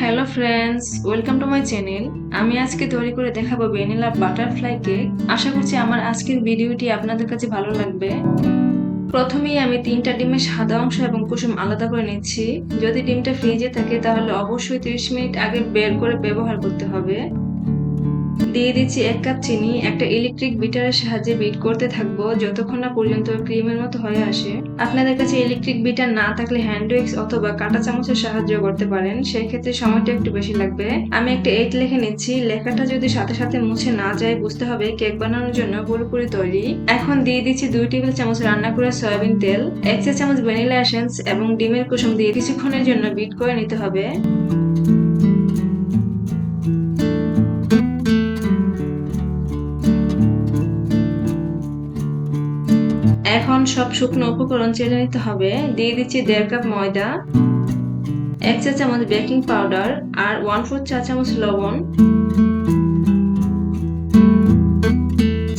Hello friends, welcome to my channel. আমি আজকে তৈরি করে দেখাবো ভ্যানিলা বাটারফ্লাই কেক। আশা করছি আমার আজকের ভিডিওটি আপনাদের কাছে ভালো লাগবে। প্রথমেই আমি 3টা ডিমের সাদা অংশ এবং কুসুম আলাদা করে নিচ্ছি। যদি ডিমটা ফ্রিজে থাকে তাহলে অবশ্যই 30 মিনিট আগে বের করে ব্যবহার করতে হবে। দিয়ে দিচ্ছি 1 কাপ চিনি। একটা ইলেকট্রিক বিটারের সাহায্যে বিট করতে থাকবো যতক্ষণ না পর্যন্ত ক্রিমের মতো হয়ে আসে। আপনাদের কাছে ইলেকট্রিক বিটার না থাকলে হ্যান্ড উইক্স অথবা কাঁটা চামচের সাহায্য করতে পারেন, সেই ক্ষেত্রে সময়টা একটু বেশি লাগবে। আমি একটা 8 লিখে নিচ্ছি। লেখাটা যদি সাথে সাথে মুছে না যায় বুঝতে হবে কেক বানানোর জন্য পুরোপুরি তৈরি। এখন দিয়ে দিচ্ছি 2 টেবিল চামচ রান্না করা সয়াবিন তেল, 1 চা চামচ ভ্যানিলা এসেন্স এবং ডিমের কুসুম দিয়ে কিছুক্ষণের জন্য বিট করে নিতে হবে। এখন সব শুকনো উপকরণ চেলে নিতে হবে। দিয়ে দিচ্ছি 1.5 কাপ ময়দা, 1 চা চামচ বেকিং পাউডার আর 1/4 চা চামচ লবণ।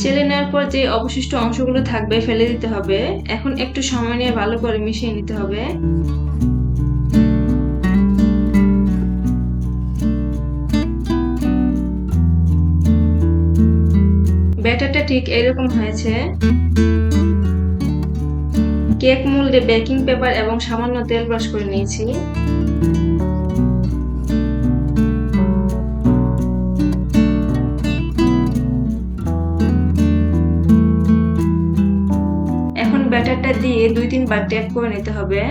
চেলে নেওয়ার পর যে অবশিষ্ট অংশগুলো থাকবে ফেলে দিতে হবে। এখন একটু সময় নিয়ে ভালো করে মিশিয়ে নিতে হবে। ব্যাটারটা ঠিক এরকম হয়েছে। কেক মোল্ডে বেকিং পেপার এবং সামান্য তেল ব্রাশ করে নিয়েছি। এখন ব্যাটারটা দিয়ে 2-3 বার ট্যাপ করে নিতে হবে।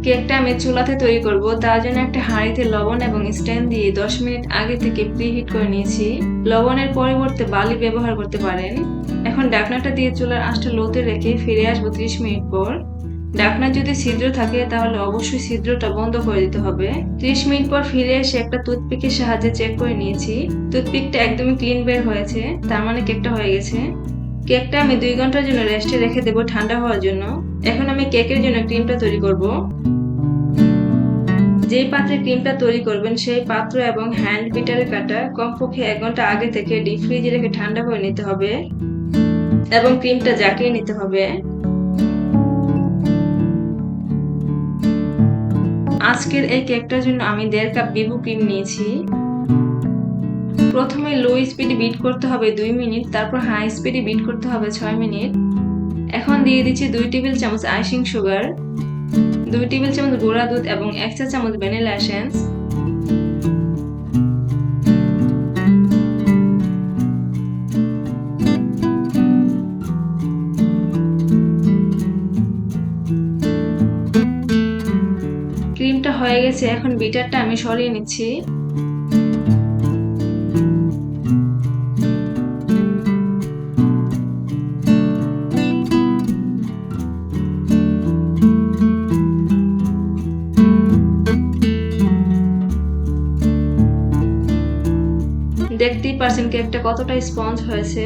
কেকটা আমি চুলাতে তৈরি করব, তার জন্য একটা হাঁড়িতে লবণ এবং স্ট্যান্ড দিয়ে 10 মিনিট আগে থেকে প্রিহিট করে নিয়েছি। লবণের পরিবর্তে বালি ব্যবহার করতে পারেন। এখন ঢাকনাটা দিয়ে চুলার আঁচটা লোতে রেখে ফিরে আসবো 30 মিনিট পর। ঢাকনা যদি ছিদ্র থাকে তাহলে অবশ্যই ছিদ্রটা বন্ধ করে দিতে হবে। 30 মিনিট পর ফিরে এসে একটা টুথপিকের সাহায্যে চেক করে নিয়েছি। টুথপিকটা একদমই ক্লিন বের হয়েছে, তার মানে কেকটা হয়ে গেছে। কেকটা আমি 2 ঘন্টার জন্য রেস্টে রেখে দেবো ঠান্ডা হওয়ার জন্য। এখন আমি কেকের জন্য ক্রিমটা তৈরি করব। যেই পাত্রে ক্রিমটা তৈরি করবেন সেই পাত্র এবং হ্যান্ড বিটারে কাটা কমপক্ষে 1 ঘন্টা আগে থেকে ডিপ ফ্রিজে রেখে ঠান্ডা করে নিতে হবে এবং ক্রিমটা জাকিয়ে নিতে হবে। আজকের এই কেকটার জন্য আমি 1.5 কাপ বিবু ক্রিম নিয়েছি। প্রথমে লো স্পিডে বিট করতে হবে 2 মিনিট, তারপর হাই স্পিডে বিট করতে হবে 6 মিনিট। এখন দিয়ে দিচ্ছি 2 টেবিল চামচ আইসিং সুগার, 2 টেবিল চামচ গুঁড়া দুধ এবং 1 চা চামচ ভ্যানিলা এসেন্স। ক্রিমটা হয়ে গেছে, এখন বিটারটা আমি সরিয়ে নিচ্ছি। দেখতেই পারছেন কেকটা কতটা স্পঞ্জ হয়েছে।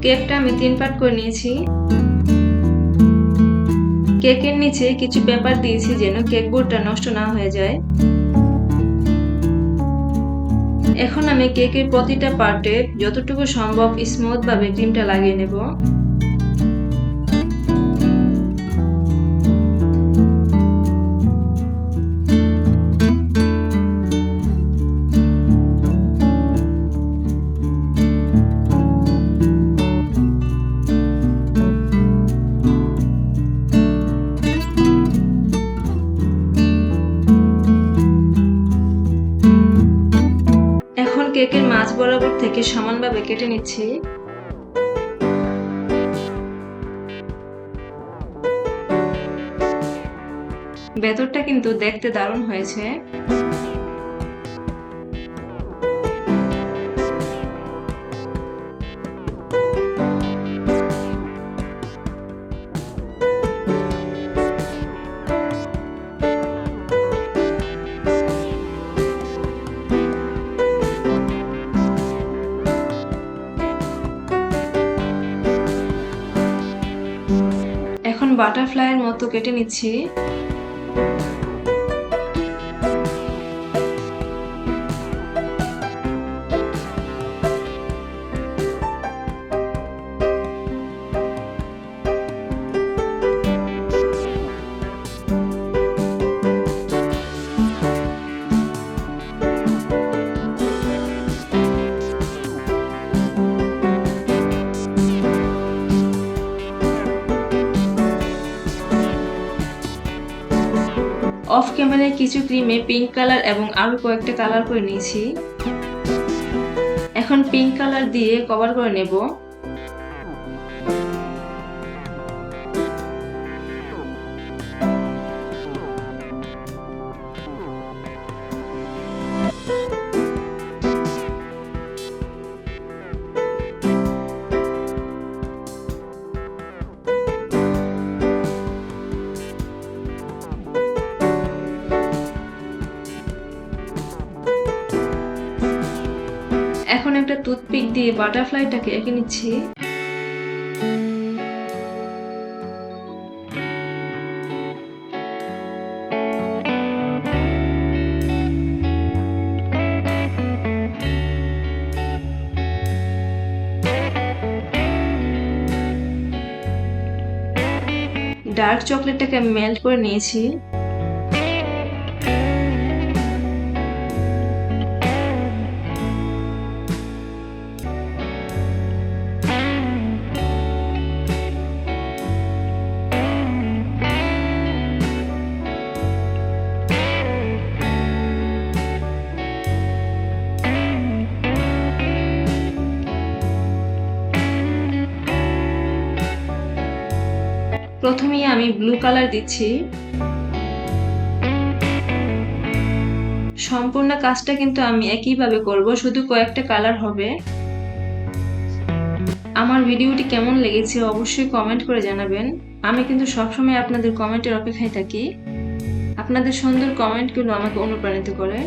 কেকটা আমি 3 পার্ট করে নিয়েছি। কেকের নিচে কিছু পেপার দিয়েছি যেন কেক বোর্ডটা নষ্ট না হয়ে যায়। এখন আমি কেকের প্রতিটা পার্টে যতটুকু সম্ভব স্মুথ ভাবে ক্রিমটা লাগিয়ে নেব। কেকের মাঝ বরাবর থেকে সমানভাবে কেটে নিচ্ছি। ভেতরটা কিন্তু দেখতে দারুণ হয়েছে। বাটারফ্লাইয়ের মতো কেটে নিচ্ছি। অফ ক্যামেরায় কিছু ক্রিমে পিঙ্ক কালার এবং আরো কয়েকটা কালার করে নিয়েছি। এখন পিঙ্ক কালার দিয়ে কভার করে নেব। এখন একটা টুথপিক দিয়ে বাটারফ্লাইটাকে এঁকে নিচ্ছি। ডার্ক চকলেটটাকে আমি মেল্ট করে নিয়েছি। প্রথমেই আমি ব্লু কালার দিচ্ছি। সম্পূর্ণ কাজটা কিন্তু আমি একইভাবে করব, শুধু কয়েকটা কালার হবে। আমার ভিডিওটি কেমন লেগেছে অবশ্যই কমেন্ট করে জানাবেন। আমি কিন্তু সবসময় আপনাদের কমেন্টের অপেক্ষায় থাকি। আপনাদের সুন্দর কমেন্টগুলো আমাকে অনুপ্রাণিত করে।